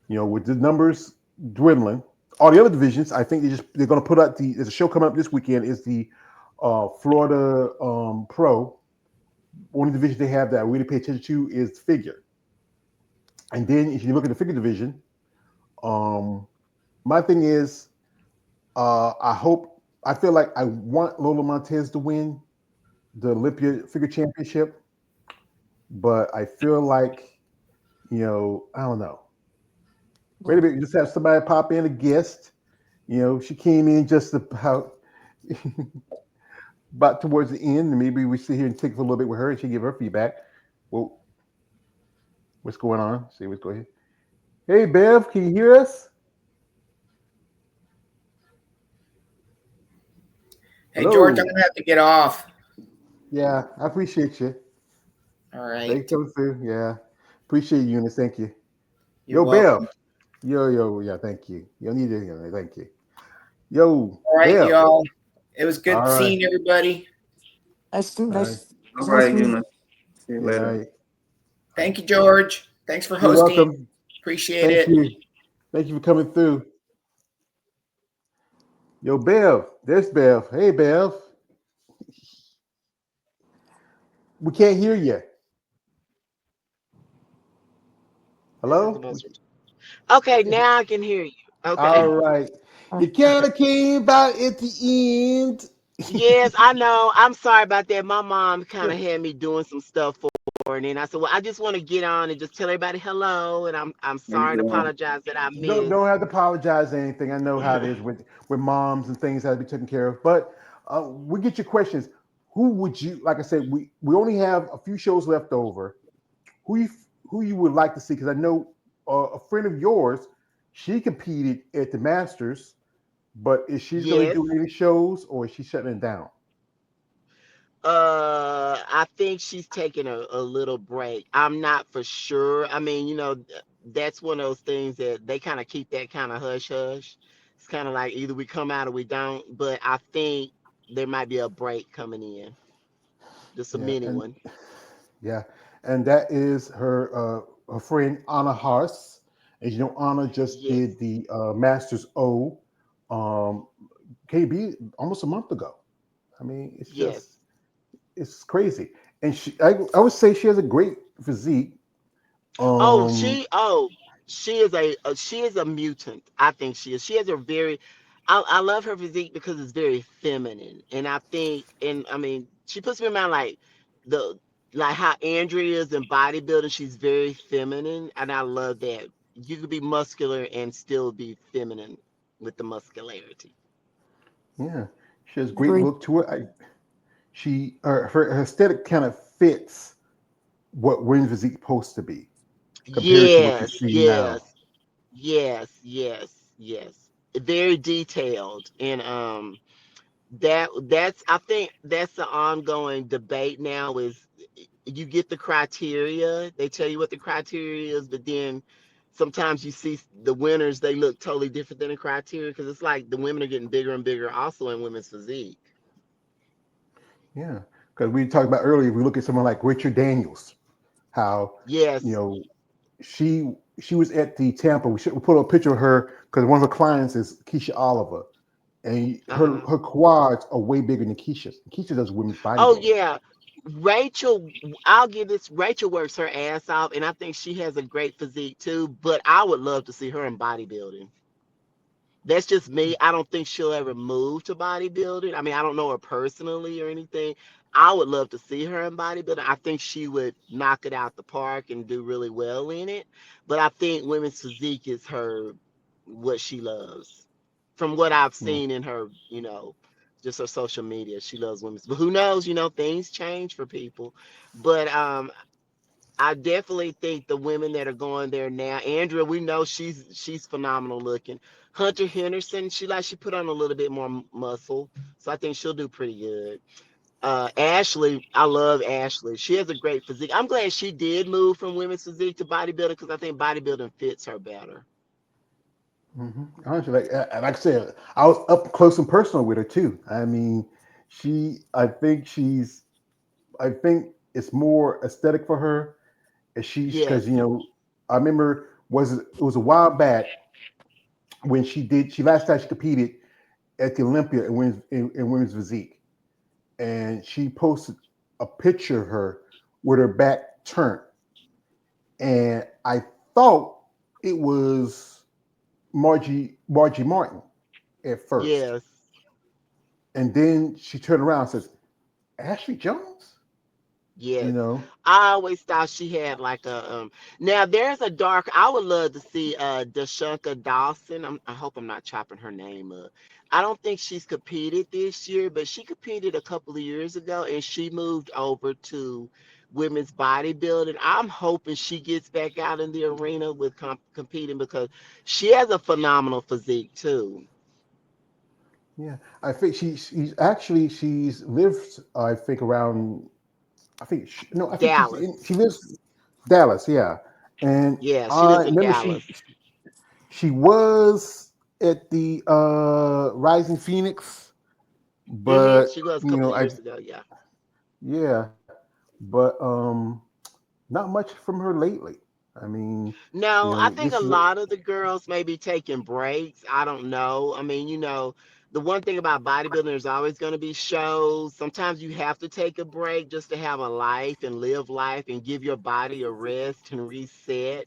with the numbers dwindling, all the other divisions, I think they're going to put out there's a show coming up this weekend. Is the Florida Pro. Only division they have that I really pay attention to is figure. And then if you look at the figure division, my thing is, I feel like I want Lola Montez to win the Olympia Figure Championship, but I feel like, I don't know. Wait a minute, just have somebody pop in, a guest. She came in just about about towards the end, and maybe we sit here and take for a little bit with her, and she give her feedback. Well, what's going on? See what's going on. Hey, Bev, can you hear us? Hey, George, I'm Hello. gonna have to get off. Yeah, I appreciate you. All right, Thanks coming through. Yeah, appreciate you, Eunice. Thank you. you're Yo, Bev. welcome. Yo. Yeah, thank you. You don't need to. Thank you. Yo, All right, Bev. y'all. It was good All right. seeing everybody. Nice to, All right. nice, All it's nice right, to meet. Eunice. See you Yeah. All later. right. Thank you, George. Thanks for You're hosting. welcome. Appreciate Thank it. you. Thank you for coming through. Yo, Bev. There's Bev. Hey, Bev. We can't hear you. This is the Hello? most. Okay, now I can hear you. All Okay. right. You kind of came about at the end. Yes, I know. I'm sorry about that. My mom kind of had me doing some stuff for her, and then I said, "Well, I just want to get on and just tell everybody hello, and I'm How you sorry and doing? apologize that I Don't missed." have to apologize or anything. I know how it is with moms and things that have to be taken care of. But we get your questions. Who would you like? I said we only have a few shows left over. Who you who you would like to see? Because I know a friend of yours, she competed at the Masters, but is she going to be Yes. doing any shows or is she shutting it down? I think she's taking a little break. I'm not for sure. I mean, that's one of those things that they kind of keep that kind of hush hush. It's kind of like either we come out or we don't. But I think there might be a break coming in, just a Yeah, mini and one. yeah, and that is her friend Anna Hars. As you know, Anna just Yes. did the Masters O, um, KB almost a month ago. I mean, Yes. it's crazy, and I would say she has a great physique. Oh, Um, she is a mutant. I think she is. She has a very I love her physique because it's very feminine. And I think and I mean she puts me in mind the like how Andrea is in bodybuilding, she's very feminine and I love that. you could be muscular and still be feminine with the muscularity. Yeah, she has great Agreed. look to her. Her aesthetic kind of fits what women's physique supposed to be compared to what you Yes, see now. yes, yes. Very detailed. And that's I think that's the ongoing debate now is you get the criteria, they tell you what the criteria is, but then sometimes you see the winners, they look totally different than the criteria because it's like the women are getting bigger and bigger also in women's physique. Yeah, because we talked about earlier. If we look at someone like Richard Daniels, how you Yes. know she was at the Tampa. We put a picture of her because one of her clients is Keisha Oliver, and her Uh-huh. her quads are way bigger than Keisha's. Keisha does women's Oh bodybuilding. yeah. Rachel, I'll give this. Rachel works her ass off, and I think she has a great physique too. But I would love to see her in bodybuilding. That's just me. I don't think she'll ever move to bodybuilding. I mean, I don't know her personally or anything. I would love to see her in bodybuilding. I think she would knock it out the park and do really well in it. But I think women's physique is her what she loves. From what I've Yeah, seen in her, just her social media, she loves women's. But who knows? Things change for people. But I definitely think the women that are going there now, Andrea, we know she's phenomenal looking. Hunter Henderson, she put on a little bit more muscle, so I think she'll do pretty good. Ashley, I love Ashley. She has a great physique. I'm glad she did move from women's physique to bodybuilding because I think bodybuilding fits her better. honestly, like I said, I was up close and personal with her too. I mean, I think I think it's more aesthetic for her. And she's because Yes. I remember it was a while back when she last time she competed at the Olympia in women's physique, and she posted a picture of her with her back turned, and I thought it was Margie Martin at first, Yes. and then she turned around and says Ashley Jones, you Yes. know. I always thought she had like a now there's a dark I would love to see Dashunka Dawson. I hope I'm not chopping her name up. I don't think she's competed this year, but she competed a couple of years ago and she moved over to women's bodybuilding. I'm hoping she gets back out in the arena with competing because she has a phenomenal physique too. Yeah, I think she's lived I think around I think Dallas. she lives Dallas, yeah. And Yeah, she I lives in remember Dallas. she was at the Rising Phoenix, but She was a couple of I years ago, yeah. yeah, but not much from her lately. I mean, No, I think a this is lot of the girls may be taking breaks. I don't know. I mean, the one thing about bodybuilding, there's always going to be shows. Sometimes you have to take a break just to have a life and live life and give your body a rest and reset.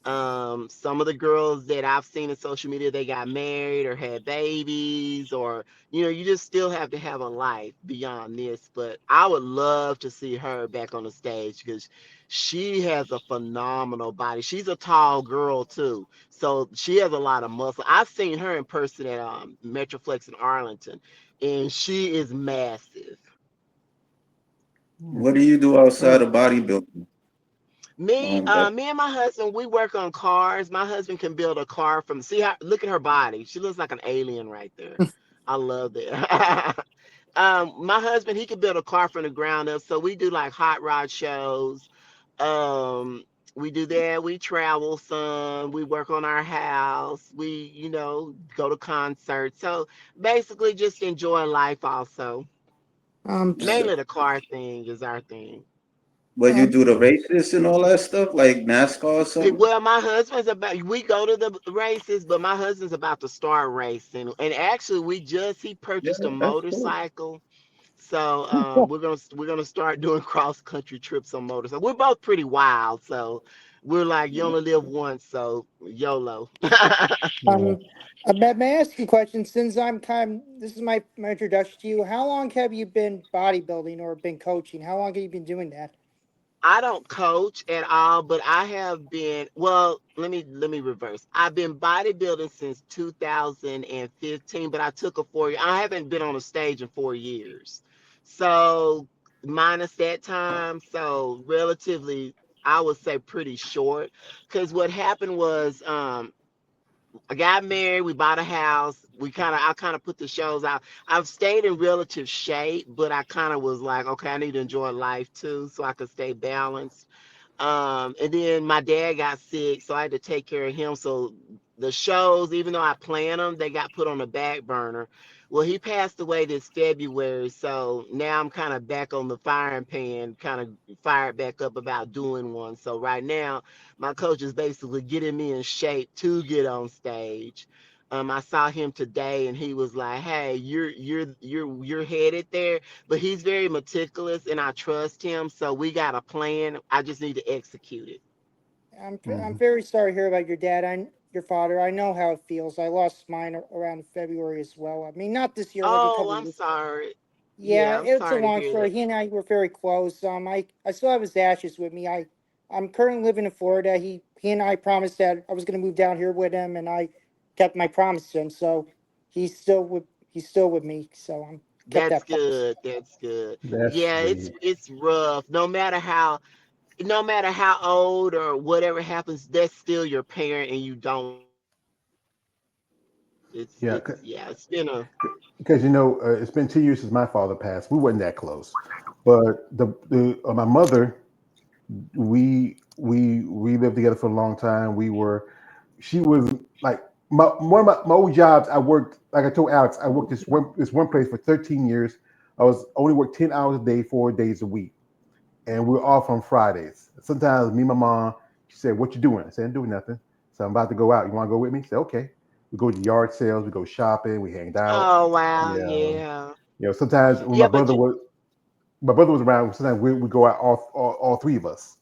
Some of the girls that I've seen in social media, they got married or had babies, or you just still have to have a life beyond this. But I would love to see her back on the stage because she has a phenomenal body. She's a tall girl too, so she has a lot of muscle. I've seen her in person at Metroflex in Arlington, and she is massive. yeah. What do you do outside So of bodybuilding? That Me and my husband, we work on cars. My husband can build a car from see how look at her body. She looks like an alien right there. I love that. My husband, he can build a car from the ground up. So we do like hot rod shows. Um, we do that. We travel some. We work on our house. We, go to concerts. So basically, just enjoy life. Also, So, mainly the car thing is our thing. but you um, do the races and all that stuff like NASCAR or something? Well, my husband's about. We go to the races, but my husband's about to start racing. And actually, he Yeah, purchased a that's cool. motorcycle. So we're gonna start doing cross country trips on motorcycle. We're both pretty wild, so we're like you only live once, so YOLO. yeah. may I ask you a question? Since this is my introduction to you. How long have you been bodybuilding or been coaching? How long have you been doing that? I don't coach at all, but I have been, well, let me reverse. I've been bodybuilding since 2015, but I took a 4 year. I haven't been on a stage in 4 years. So minus that time, so relatively I would say pretty short. Cause what happened was I got married, we bought a house. I kind of put the shows out. I've stayed in relative shape, but I kind of was like, okay, I need to enjoy life too, so I could stay balanced. And then my dad got sick, so I had to take care of him. So the shows, even though I planned them, they got put on the back burner. Well, he passed away this February, so now I'm kind of back on the firing pan, kind of fired back up about doing one. So right now, my coach is basically getting me in shape to get on stage. I saw him today, and he was like, "Hey, you're headed there." But he's very meticulous, and I trust him. So we got a plan. I just need to execute it. I'm Mhm. very sorry to hear about your dad and your father. I know how it feels. I lost mine around February as well. I mean, not this year, like a Oh, couple I'm years. sorry. Yeah, Yeah, I'm it's a sorry to long hear story. that. He and I were very close. I still have his ashes with me. I'm currently living in Florida. He and I promised that I was going to move down here with him, and I kept my promise to him. So he's still with me. So I'm kept That's that promise. good. That's good. That's Yeah, sweet. it's rough. No matter how old or whatever happens, that's still your parent, and you don't want to lose them. Yeah, It's yeah. It's been a because it's been 2 years since my father passed. We weren't that close, but the my mother, we lived together for a long time. She was like one of my old jobs. I worked, like I told Alex, I worked this one place for 13 years. I was only worked 10 hours a day, 4 days a week, and we were off on Fridays. Sometimes me and my mom, she said, "What you doing?" I said, "I'm doing nothing." So I'm about to go out. You want to go with me? I said, "Okay." We go to yard sales. We go shopping. We hanged out. oh wow, Yeah. yeah. Sometimes when Yeah, but you my brother was around. Sometimes we go out all three of us.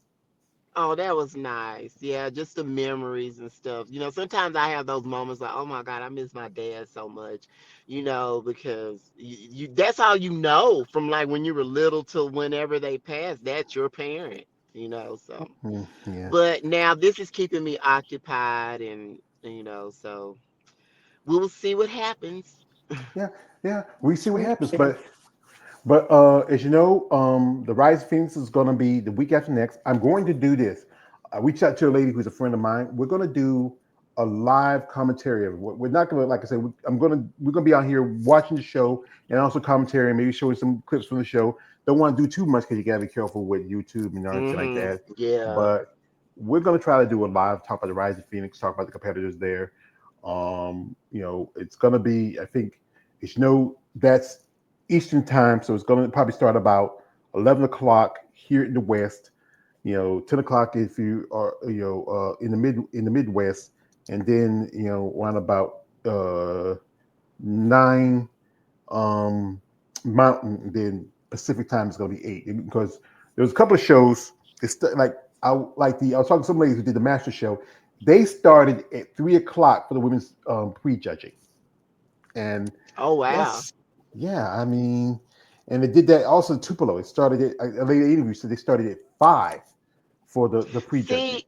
Oh, that was nice. Yeah, just the memories and stuff. Sometimes I have those moments like, oh my God, I miss my dad so much, because that's all you know from like when you were little till whenever they pass. That's your parent. Yeah. But now this is keeping me occupied and, so we will see what happens. Yeah. Yeah. We see what We happens, understand. but as you know, the Rise of Phoenix is going to be the week after next. I'm going to do this. I reached out to a lady who's a friend of mine. We're going to do a live commentary of it. We're not going to, like I said, we're going to be out here watching the show and also commentary, maybe showing some clips from the show. Don't want to do too much because you got to be careful with YouTube and everything like that. Yeah. But we're going to try to do a live talk about the Rise of Phoenix, talk about the competitors there. It's going to be, I think, as you know, that's Eastern time, so it's going to probably start about 11 o'clock here in the West. 10 o'clock if you are in the Midwest, and then around about 9 um, Mountain. And then Pacific time is going to be 8 because there was a couple of shows. Like I was talking to some ladies who did the master show. They started at 3 o'clock for the women's prejudging, and Oh wow. that's yeah. I mean, and they did that also in Tupelo. It started at a lady interview said they started at 5 for the prejudging. See,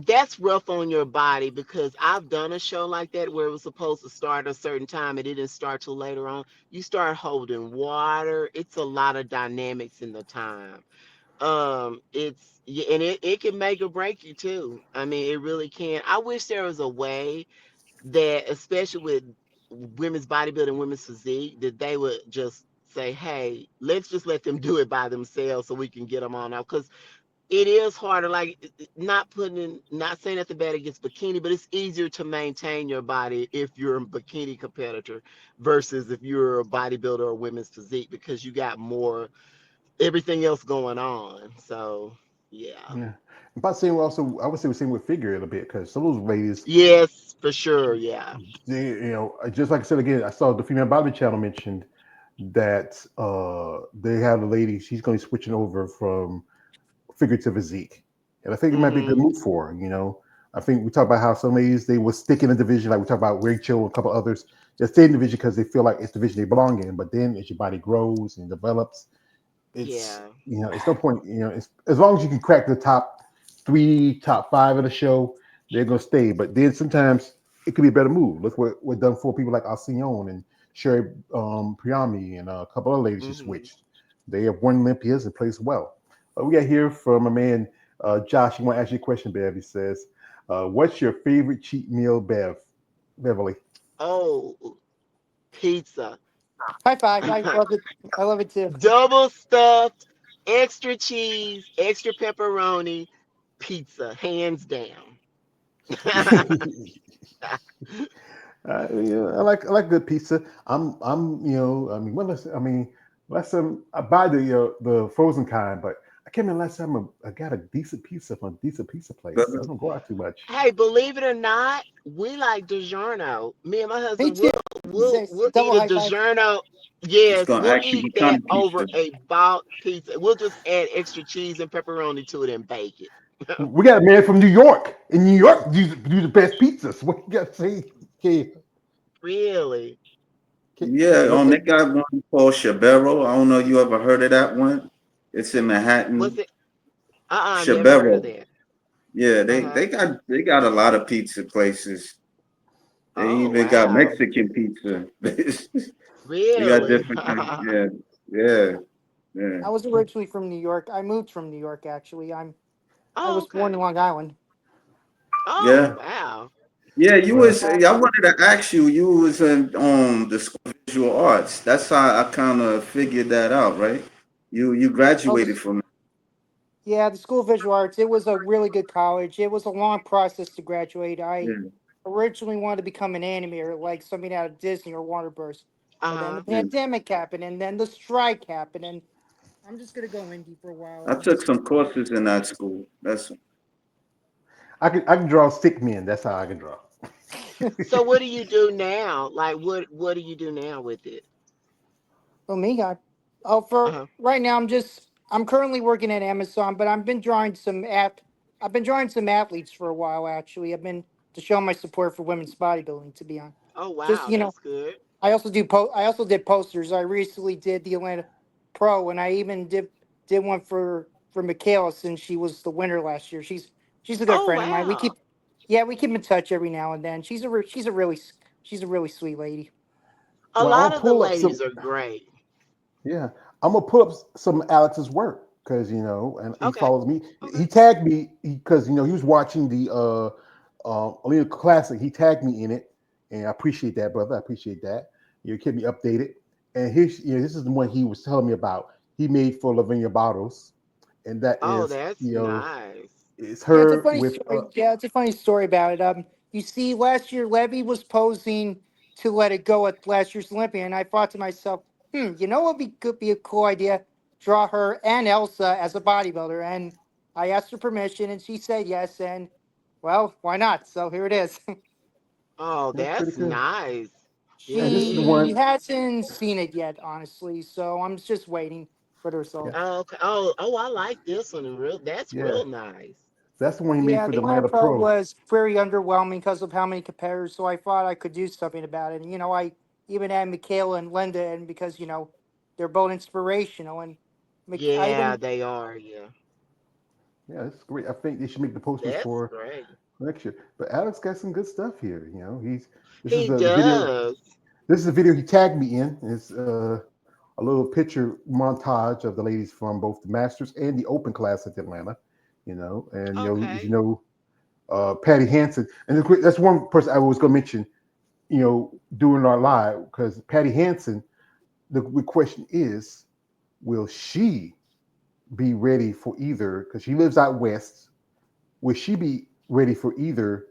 that's rough on your body because I've done a show like that where it was supposed to start a certain time. It didn't start till later on. You start holding water. It's a lot of dynamics in the time. It's yeah, and it can make or break you too. I mean, it really can. I wish there was a way that, especially with women's bodybuilding, women's physique, that they would just say, "Hey, let's just let them do it by themselves so we can get them on out." Because it is harder, like not saying nothing bad against bikini, but it's easier to maintain your body if you're a bikini competitor versus if you're a bodybuilder or women's physique because you got more everything else going on. So yeah. Yeah. But saying also, I would say we're saying with figure it a bit because some of those ladies, Yes, for sure. Yeah. just like I said again, I saw the female body channel mentioned that they have a lady. She's going to be switching over from figure to physique, and I think it might be a good Hmm. move for her. I think we talk about how some ladies they will stick in a division, like we talk about Rachel and a couple others. They stay in the division because they feel like it's the division they belong in. But then as your body grows and develops, it's Yeah. it's no point. It's, as long as you can crack the top three, top five of the show, they're gonna stay. But then sometimes it could be a better move. Look what done for people like Alcione and Sherry Priami and a couple of ladies who Hmm. switched. They have won Olympias and placed well. We got here from a man, Josh. He want to ask you a question, Bev. He says, "What's your favorite cheat meal, Beverly?" Oh, pizza. High five. I love it. I love it too. Double stuffed, extra cheese, extra pepperoni, pizza, hands down. Yeah, I like good pizza. I'm I mean last time I buy the frozen kind, but I can't remember last time I got a decent pizza from a decent pizza place. I don't go out too much. Hey, believe it or not, we like DiGiorno. Me and my Me husband too. we'll eat Double a high five. DiGiorno. It's Yes, gonna we'll actually eat that become over pizza. a bought pizza. We'll just add extra cheese and pepperoni to it and bake it. We got a man from New York. In New York, do the best pizzas. What you got to say? Okay, Really? okay, Yeah, what they they? got one called Shabero. I don't know you ever heard of that one. It's in What's Manhattan. it? Never heard of Shabero. that. Yeah, Uh-huh. they got a lot of pizza places. They Oh, even got wow. Mexican pizza. They got Really? different kind. Yeah, yeah, yeah, I was originally from New York. I moved from New York actually. I Oh, was born in okay. Long Island. Oh, yeah. wow. Yeah, you Well, was. I wanted to ask you. You was in the school of visual arts. That's how I kind of figured that out, right? You Oh, graduated from. yeah, the School of Visual Arts. It was a really good college. It was a long process to graduate. I Yeah, originally wanted to become an animator, like something out of Disney or Warner Bros. But then the Uh-huh. yeah. pandemic happened, and then the strike happened, and I'm just gonna go indie for a while. I I'm took just some courses in that school. That's I can draw stick men. That's how I can draw. So what do you do now? Like what do you do now with it? oh me, God. Oh, for Uh-huh. right now, I'm currently working at Amazon, but I've been drawing some athletes for a while. Actually, I've been to show my support for women's bodybuilding. To be honest, Oh, just wow, that's good. I also did posters. I recently did the Atlanta Pro, and I even did one for Michaela since she was the winner last year. She's a good Oh, friend of mine. wow. We keep in touch every now and then. She's a really sweet lady. A Well, I'm lot gonna of the pull up some. ladies are great. Yeah, I'm gonna pull up some of Alex's work because and he Okay. follows me. Okay. He tagged me because he was watching the Alina Classic. He tagged me in it, and I appreciate that, brother. I appreciate that. You keep me updated. And here's this is the one he was telling me about. He made for Lavinia Bottles, and that Oh, is that's nice. it's Yeah, it's a her funny with story. Yeah, it's a funny story about it. You see, last year Levy was posing to let it go at last year's Olympia, and I thought to myself, what could be a cool idea? Draw her and Elsa as a bodybuilder. And I asked her permission, and she said yes. And well, why not? So here it is. Oh, that's pretty that's cool. nice. And It this is the She is. one. hasn't seen it yet, honestly. So I'm just waiting for the Yeah, results. Oh, okay. Oh, I like this one. That's yeah, real nice. that's the one he made Yeah, for the the Atlanta Atlanta Pro Pro. was very underwhelming because of how many competitors. So I thought I could do something about it. And I even had Michaela and Linda, and because they're both inspirational. And I Yeah, even they are. Yeah, Yeah, that's great. I think they should make the posters that's for great. next year. But Alex got some good stuff here. He's this is He the video. does. This is the video he tagged me in. It's a little picture montage of the ladies from both the Masters and the Open class at Atlanta. And as you Okay. know, Patty Hansen, and that's one person I was going to mention. Doing our live because Patty Hansen. The question is, will she be ready for either? Because she lives out west. Will she be ready for either